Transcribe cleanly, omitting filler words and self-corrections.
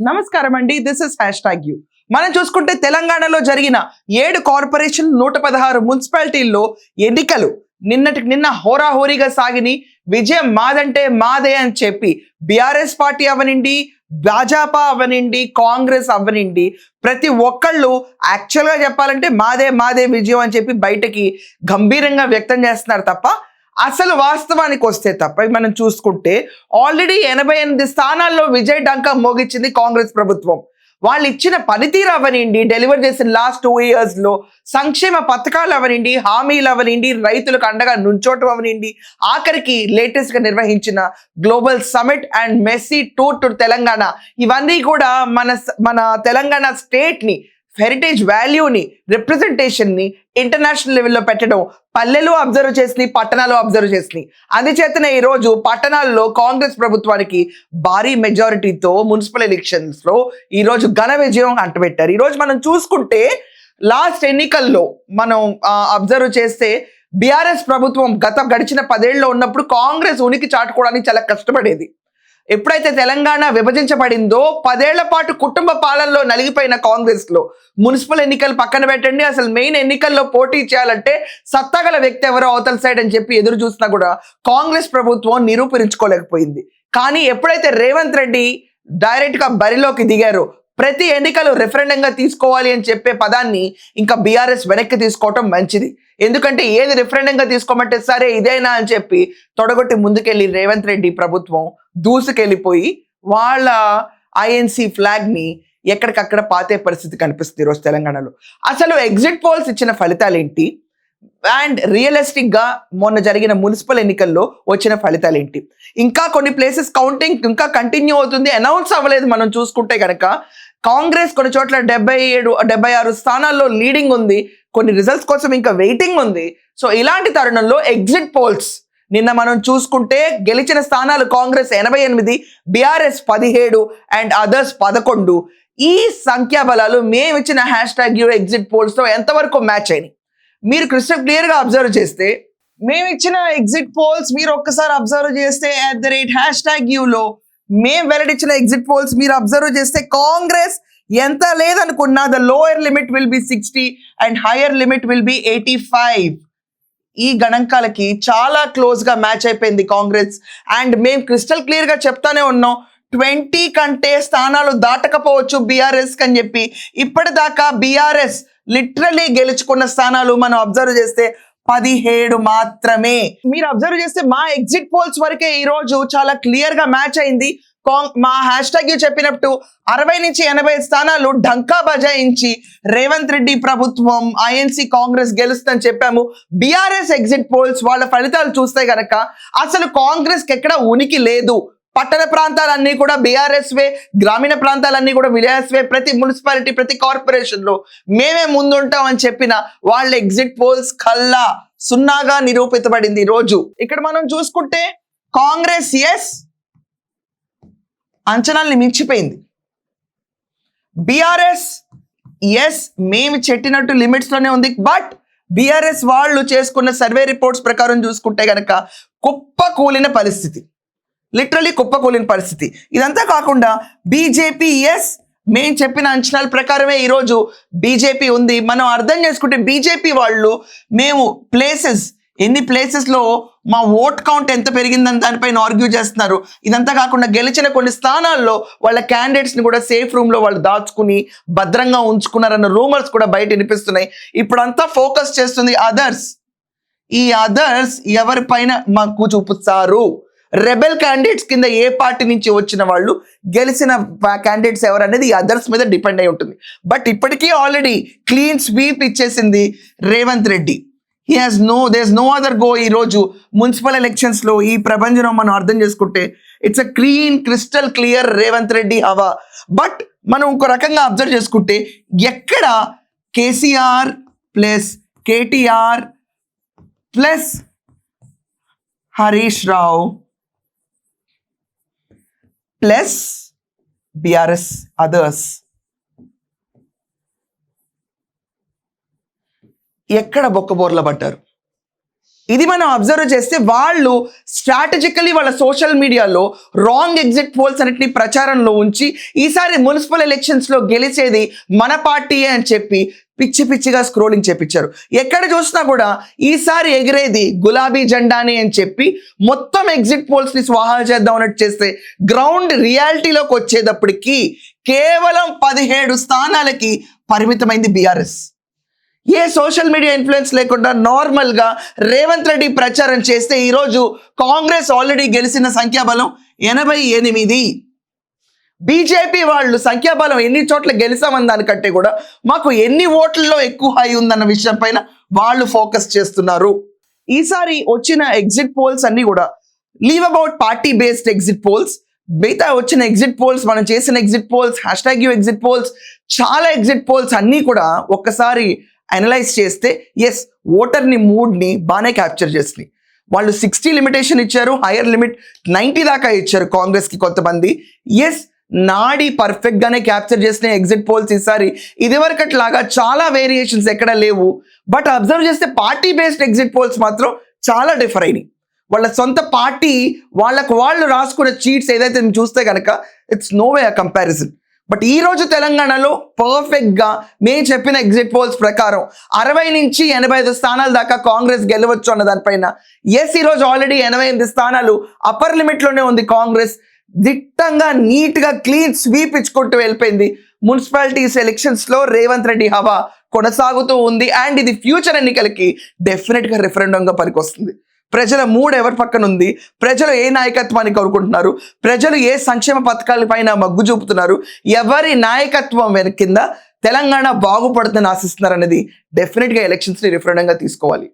నమస్కారం అండి, this is #you. మనం చూసుకుంటే తెలంగాణలో జరిగిన 7 కార్పొరేషన్ 116 మున్సిపాలిటీల్లో ఎన్నికలు నిన్నటికి నిన్న హోరాహోరీగా సాగిని. విజయం మాదంటే మాదే అని చెప్పి బీఆర్ఎస్ పార్టీ అవనండి, భాజపా అవనండి, కాంగ్రెస్ అవనండి, ప్రతి ఒక్కళ్ళు యాక్చువల్గా చెప్పాలంటే మాదే మాదే విజయం అని చెప్పి బయటకి గంభీరంగా వ్యక్తం చేస్తున్నారు తప్ప అసలు వాస్తవానికి వస్తే తప్ప మనం చూసుకుంటే ఆల్రెడీ 88 స్థానాల్లో విజయ్ డంకా మోగించింది కాంగ్రెస్ ప్రభుత్వం. వాళ్ళు ఇచ్చిన పనితీరు అవనండి, డెలివర్ చేసిన లాస్ట్ 2 years లో సంక్షేమ పథకాలు అవనండి, హామీలు అవనండి, రైతులకు అండగా నుంచోటం అవనండి, ఆఖరికి లేటెస్ట్ గా నిర్వహించిన global summit and Messi tour to Telangana, ఇవన్నీ కూడా మన తెలంగాణ స్టేట్ ని, హెరిటేజ్ వాల్యూని, రిప్రజెంటేషన్ని ఇంటర్నేషనల్ లెవెల్లో పెట్టడం పల్లెలు అబ్జర్వ్ చేసినాయి, పట్టణాలు అబ్జర్వ్ చేసినాయి. అందుచేతనే ఈరోజు పట్టణాల్లో కాంగ్రెస్ ప్రభుత్వానికి భారీ మెజారిటీతో మున్సిపల్ ఎలక్షన్స్ లో ఈరోజు ఘన విజయం అంటబెట్టారు. ఈరోజు మనం చూసుకుంటే లాస్ట్ ఎన్నికల్లో మనం అబ్జర్వ్ చేస్తే బీఆర్ఎస్ ప్రభుత్వం గడిచిన 10 ఏళ్ళలో ఉన్నప్పుడు కాంగ్రెస్ ఉనికి చాటుకోవడానికి చాలా కష్టపడేది. ఎప్పుడైతే తెలంగాణ విభజించబడిందో 10 ఏళ్ల పాటు కుటుంబ పాలనలో నలిగిపోయిన కాంగ్రెస్ లో మున్సిపల్ ఎన్నికలు పక్కన పెట్టండి, అసలు మెయిన్ ఎన్నికల్లో పోటీ చేయాలంటే సత్తాగల వ్యక్తి ఎవరో అవతల సైడ్ అని చెప్పి ఎదురు చూసినా కూడా కాంగ్రెస్ ప్రభుత్వం నిరూపించుకోలేకపోయింది. కానీ ఎప్పుడైతే రేవంత్ రెడ్డి డైరెక్ట్ గా బరిలోకి దిగారో, ప్రతి ఎన్నికలు రెఫరెండంగా తీసుకోవాలి అని చెప్పే పదాన్ని ఇంకా బీఆర్ఎస్ వెనక్కి తీసుకోవటం మంచిది. ఎందుకంటే ఏది రెఫరెండంగా తీసుకోమంటే సరే ఇదేనా అని చెప్పి తొడగొట్టి ముందుకెళ్ళి రేవంత్ రెడ్డి ప్రభుత్వం దూసుకెళ్ళిపోయి వాళ్ళ ఐఎన్సీ ఫ్లాగ్ ని ఎక్కడికక్కడ పాతే పరిస్థితి కనిపిస్తుంది ఈరోజు తెలంగాణలో. అసలు ఎగ్జిట్ పోల్స్ ఇచ్చిన ఫలితాలు ఏంటి అండ్ రియలిస్టిక్ గా మొన్న జరిగిన మున్సిపల్ ఎన్నికల్లో వచ్చిన ఫలితాలు ఏంటి? ఇంకా కొన్ని ప్లేసెస్ కౌంటింగ్ ఇంకా కంటిన్యూ అవుతుంది, అనౌన్స్ అవ్వలేదు. మనం చూసుకుంటే కనుక కాంగ్రెస్ కొన్ని చోట్ల 76 స్థానాల్లో లీడింగ్ ఉంది, కొన్ని రిజల్ట్స్ కోసం ఇంకా వెయిటింగ్ ఉంది. సో ఇలాంటి తరుణంలో ఎగ్జిట్ పోల్స్ నిన్న మనం చూసుకుంటే గెలిచిన స్థానాలు కాంగ్రెస్ 88, బీఆర్ఎస్ 17 అండ్ అదర్స్ 11. ఈ సంఖ్యాబలాలు మేమిచ్చిన #యూ ఎగ్జిట్ పోల్స్ తో ఎంతవరకు మ్యాచ్ అయినాయి మీరు క్రిస్టల్ క్లియర్ గా అబ్జర్వ్ చేస్తే, మేమిచ్చిన ఎగ్జిట్ పోల్స్ మీరు ఒక్కసారి అబ్జర్వ్ చేస్తే @#యూలో మేము వెల్లడించిన ఎగ్జిట్ పోల్స్ మీరు అబ్జర్వ్ చేస్తే కాంగ్రెస్ ఎంత లేదనుకున్నా the lower limit will be 60 and higher limit will be 85. ఈ గణాంకాలకి చాలా క్లోజ్ గా మ్యాచ్ అయిపోయింది కాంగ్రెస్. అండ్ మేము క్రిస్టల్ క్లియర్ గా చెప్తానే ఉన్నాం 20 కంటే స్థానాలు దాటకపోవచ్చు బీఆర్ఎస్ అని చెప్పి. ఇప్పటిదాకా బీఆర్ఎస్ లిటరలీ గెలుచుకున్న స్థానాలు మనం అబ్జర్వ్ చేస్తే 17 మాత్రమే. మీరు అబ్జర్వ్ చేస్తే మా ఎగ్జిట్ పోల్స్ వరకే ఈ రోజు చాలా క్లియర్ గా మ్యాచ్ అయింది. మా #యూ చెప్పినట్టు 60 నుంచి 80 స్థానాలు ఢంకా బజాయించి రేవంత్ రెడ్డి ప్రభుత్వం ఐఎన్సీ కాంగ్రెస్ గెలుస్తుందని చెప్పాము. బీఆర్ఎస్ ఎగ్జిట్ పోల్స్ వాళ్ళ ఫలితాలు చూస్తే గనక అసలు కాంగ్రెస్ కి ఎక్కడ ఉనికి లేదు. పట్టణ ప్రాంతాలన్నీ కూడా బీఆర్ఎస్ వే, గ్రామీణ ప్రాంతాలన్నీ కూడా బీఆర్ఎస్ వే, ప్రతి మున్సిపాలిటీ ప్రతి కార్పొరేషన్ లో మేమే ముందుంటాం అని చెప్పిన వాళ్ళ ఎగ్జిట్ పోల్స్ కల్లా సున్నాగా నిరూపితబడింది. రోజు ఇక్కడ మనం చూసుకుంటే కాంగ్రెస్ అంచనాల్ని మించిపోయింది, బీఆర్ఎస్ మేము చెట్టినట్టు లిమిట్స్ లోనే ఉంది. బట్ బీఆర్ఎస్ వాళ్ళు చేసుకున్న సర్వే రిపోర్ట్స్ ప్రకారం చూసుకుంటే గనక కుప్పకూలిన పరిస్థితి, లిటరలీ కుప్పకూలిన పరిస్థితి. ఇదంతా కాకుండా బీజేపీ మేము చెప్పిన అంచనాల ప్రకారమే ఈరోజు బీజేపీ ఉంది. మనం అర్థం చేసుకుంటే బీజేపీ వాళ్ళు మేము ఎన్ని ప్లేసెస్లో మా ఓట్ కౌంట్ ఎంత పెరిగిందని దానిపైన ఆర్గ్యూ చేస్తున్నారు. ఇదంతా కాకుండా గెలిచిన కొన్ని స్థానాల్లో వాళ్ళ క్యాండిడేట్స్ ని కూడా సేఫ్ రూమ్ లో వాళ్ళు దాచుకుని భద్రంగా ఉంచుకున్నారన్న రూమర్స్ కూడా బయట వినిపిస్తున్నాయి. ఇప్పుడంతా ఫోకస్ చేస్తుంది అదర్స్. ఈ అదర్స్ ఎవరిపైన మాకు చూపుతారు? రెబెల్ క్యాండిడేట్స్ కింద ఏ పార్టీ నుంచి వచ్చిన వాళ్ళు, గెలిచిన క్యాండిడేట్స్ ఎవరు అనేది ఈ అదర్స్ మీద డిపెండ్ అయి ఉంటుంది. బట్ ఇప్పటికీ ఆల్రెడీ క్లీన్ స్వీప్ ఇచ్చేసింది Revanth Reddy. There is no other go. ఈ రోజు మున్సిపల్ ఎలక్షన్స్ లో ఈ ప్రపంచం మనం అర్థం చేసుకుంటే it's a crystal clear Revanth Reddy హవా. బట్ మనం ఇంకో రకంగా అబ్జర్వ్ చేసుకుంటే ఎక్కడ KCR plus KTR plus Harish Rao plus BRS others ఎక్కడ బొక్కబోర్ల పడ్డారు? ఇది మనం అబ్జర్వ్ చేస్తే వాళ్ళు స్ట్రాటజికలీ వాళ్ళ సోషల్ మీడియాలో రాంగ్ ఎగ్జిట్ పోల్స్ అన్నిటిని ప్రచారంలో ఉంచి ఈసారి మున్సిపల్ ఎలక్షన్స్లో గెలిచేది మన పార్టీయే అని చెప్పి పిచ్చి పిచ్చిగా స్క్రోలింగ్ చేపించారు. ఎక్కడ చూసినా కూడా ఈసారి ఎగిరేది గులాబీ జెండాని అని చెప్పి మొత్తం ఎగ్జిట్ పోల్స్ని స్వాహా చేద్దాం అన్నట్టు చేస్తే గ్రౌండ్ రియాలిటీలోకి వచ్చేటప్పటికి కేవలం 17 స్థానాలకి పరిమితమైంది బీఆర్ఎస్. ఏ సోషల్ మీడియా ఇన్ఫ్లుయెన్స్ లేకుండా నార్మల్గా రేవంత్ రెడ్డి ప్రచారం చేస్తే ఈరోజు కాంగ్రెస్ ఆల్రెడీ గెలిచిన సంఖ్యాబలం 88. బీజేపీ వాళ్ళు సంఖ్యాబలం ఎన్ని చోట్ల గెలిచామన్న దానికంటే కూడా మాకు ఎన్ని ఓట్లలో ఎక్కువ హై ఉందన్న విషయం పైన వాళ్ళు ఫోకస్ చేస్తున్నారు. ఈసారి వచ్చిన ఎగ్జిట్ పోల్స్ అన్ని కూడా leave about party based exit polls, మిగతా వచ్చిన ఎగ్జిట్ పోల్స్, మనం చేసిన exit polls, hashtag you exit polls, చాలా ఎగ్జిట్ పోల్స్ అన్నీ కూడా ఒక్కసారి అనలైజ్ చేస్తే ఎస్ ఓటర్ని మూడ్ని బాగానే క్యాప్చర్ చేసినాయి. వాళ్ళు 60 లిమిటేషన్ ఇచ్చారు, హైయర్ లిమిట్ 90 దాకా ఇచ్చారు కాంగ్రెస్కి కొంతమంది. ఎస్ నాడి పర్ఫెక్ట్గానే క్యాప్చర్ చేసిన ఎగ్జిట్ పోల్స్ ఈసారి ఇదివరకట్లాగా చాలా వేరియేషన్స్ ఎక్కడ లేవు. బట్ అబ్జర్వ్ చేస్తే పార్టీ బేస్డ్ ఎగ్జిట్ పోల్స్ మాత్రం చాలా డిఫర్ అయినాయి. వాళ్ళ సొంత పార్టీ వాళ్ళకు వాళ్ళు రాసుకున్న చీట్స్ ఏదైతే చూస్తే కనుక it's no way a comparison. But ఈరోజు తెలంగాణలో పర్ఫెక్ట్గా మేము చెప్పిన ఎగ్జిట్ పోల్స్ ప్రకారం 60 నుంచి 85 స్థానాల దాకా కాంగ్రెస్ గెలవచ్చు అన్న దానిపైన ఎస్ ఈరోజు ఆల్రెడీ 88 స్థానాలు అప్పర్ లిమిట్లోనే ఉంది కాంగ్రెస్. దిట్టంగా నీట్గా క్లీన్ స్వీప్ ఇచ్చుకుంటూ వెళ్ళిపోయింది. మున్సిపాలిటీస్ ఎలక్షన్స్లో రేవంత్ రెడ్డి హవా కొనసాగుతూ ఉంది. అండ్ ఇది ఫ్యూచర్ ఎన్నికలకి డెఫినెట్గా రిఫరెండంగా పనికొస్తుంది. ప్రజల మూడ్ ఎవరి పక్కన ఉంది, ప్రజలు ఏ నాయకత్వాన్ని కోరుకుంటున్నారు, ప్రజలు ఏ సంక్షేమ పథకాల పైన మగ్గు చూపుతున్నారు, ఎవరి నాయకత్వం కింద తెలంగాణ బాగుపడుతుందని ఆశిస్తున్నారు అనేది డెఫినెట్గా ఎలక్షన్స్ని రిఫరెండంగా తీసుకోవాలి.